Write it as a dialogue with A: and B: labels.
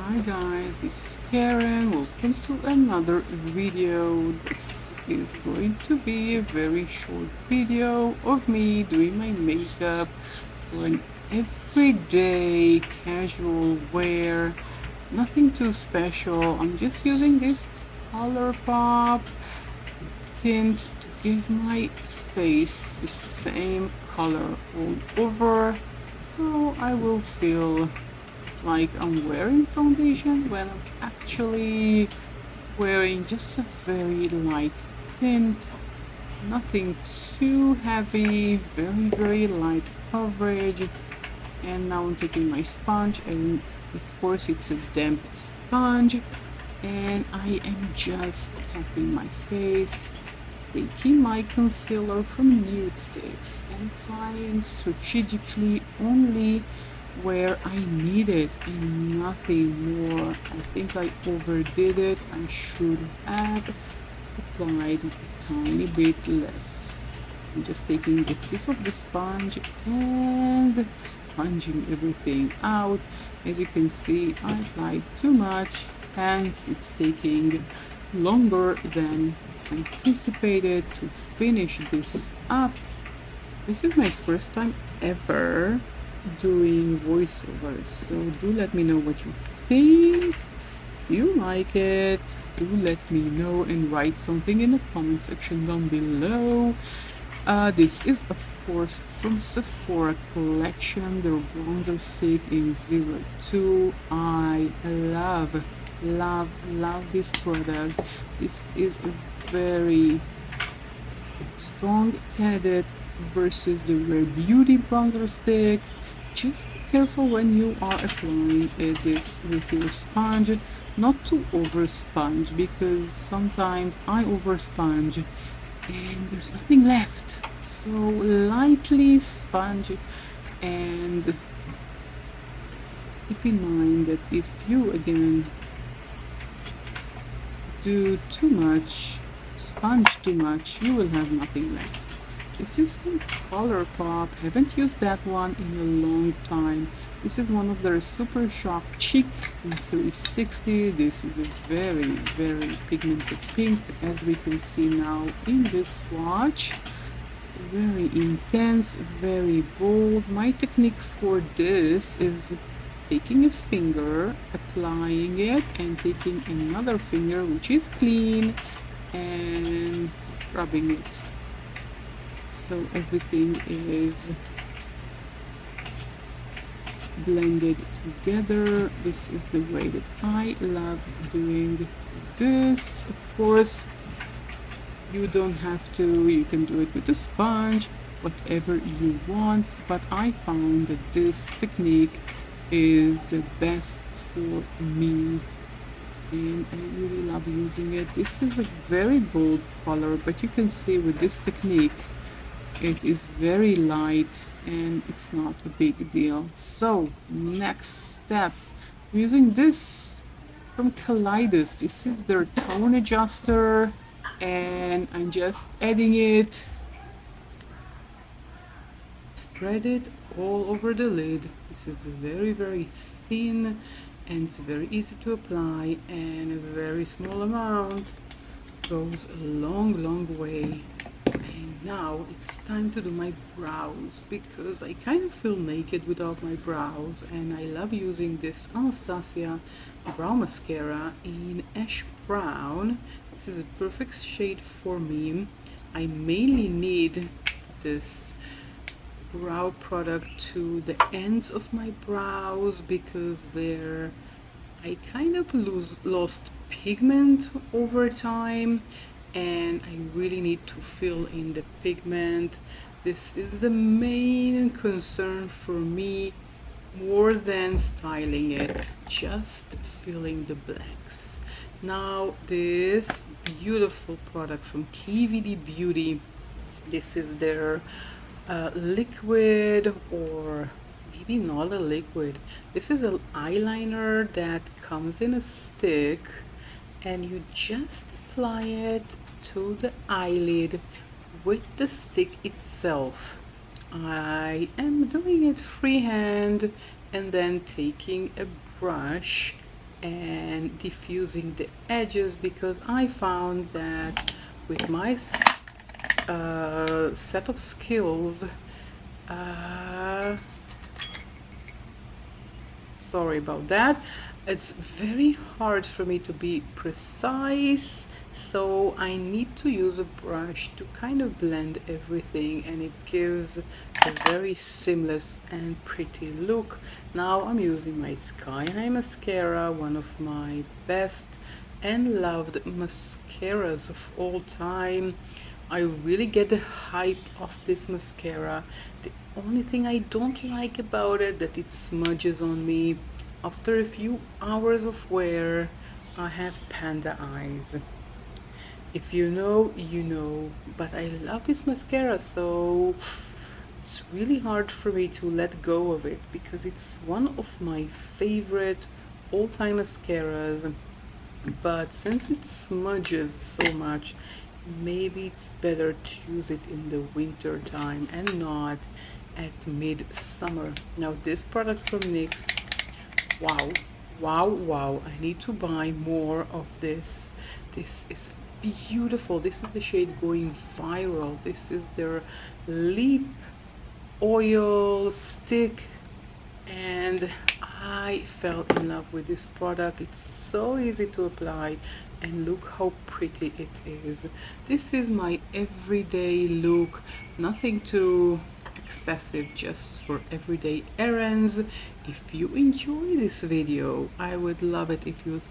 A: Hi guys, this is Karen. Welcome to another video. This is going to be a very short video of me doing my makeup for an everyday casual wear. Nothing too special. I'm just using this ColourPop tint to give my face the same color all over, so I will feel like I'm wearing foundation when I'm actually wearing just a very light tint, nothing too heavy, very light coverage. And now I'm taking my sponge, and of course it's a damp sponge, and I am just tapping my face, taking my concealer from Nude Sticks and applying strategically only where I need it and nothing more. I think I overdid it. I should have applied a tiny bit less. I'm just taking the tip of the sponge and sponging everything out. As you can see, I applied too much, hence it's taking longer than anticipated to finish this up. This is my first time ever doing voiceovers, so do let me know what you think. Do you like it? Do let me know and write something in the comment section down below. This is of course from Sephora collection, their bronzer stick in 02. I love this product. This is a very strong candidate versus the Rare Beauty bronzer stick. Just be careful when you are applying this with your sponge, not to over sponge, because sometimes I over sponge and there's nothing left. So lightly sponge, and keep in mind that if you again do too much, sponge too much, you will have nothing left. This is from ColourPop. Haven't used that one in a long time. This is one of their Super Shock Cheek in 360. This is a very pigmented pink, as we can see now in this swatch. Very intense, very bold. My technique for this is taking a finger, applying it, and taking another finger, which is clean, and rubbing it. So everything is blended together. This is the way that I love doing this. Of course, you don't have to, you can do it with a sponge, whatever you want, but I found that this technique is the best for me, and I really love using it. This is a very bold color, but you can see with this technique it is very light and it's not a big deal. So next step, I'm using this from Kaleidos. This is their tone adjuster, and I'm just adding it, spread it all over the lid. This is very thin and it's very easy to apply, and a very small amount goes a long way. And now it's time to do my brows, because I kind of feel naked without my brows, and I love using this Anastasia brow mascara in ash brown. This is a perfect shade for me. I mainly need this brow product to the ends of my brows because I kind of lost pigment over time, and I really need to fill in the pigment. This is the main concern for me, more than styling it, just filling the blanks. Now this beautiful product from KVD Beauty, this is their liquid, or maybe not a liquid. This is an eyeliner that comes in a stick, and you just apply it to the eyelid with the stick itself. I am doing it freehand and then taking a brush and diffusing the edges, because I found that with my set of skills, sorry about that, it's very hard for me to be precise, so I need to use a brush to kind of blend everything, and it gives a very seamless and pretty look. Now I'm using my Sky High mascara, one of my best and loved mascaras of all time. I really get the hype of this mascara. The only thing I don't like about it that it smudges on me. After a few hours of wear, I have panda eyes. If you know, you know. But I love this mascara, so it's really hard for me to let go of it because it's one of my favorite all-time mascaras. But since it smudges so much, maybe it's better to use it in the winter time and not at midsummer. Now this product from NYX, wow, wow, wow, I need to buy more of this. This is beautiful. This is the shade going viral. This is their lip oil stick, and I fell in love with this product. It's so easy to apply, and look how pretty it is. This is my everyday look, nothing too excessive, just for everyday errands. If you enjoy this video, I would love it if you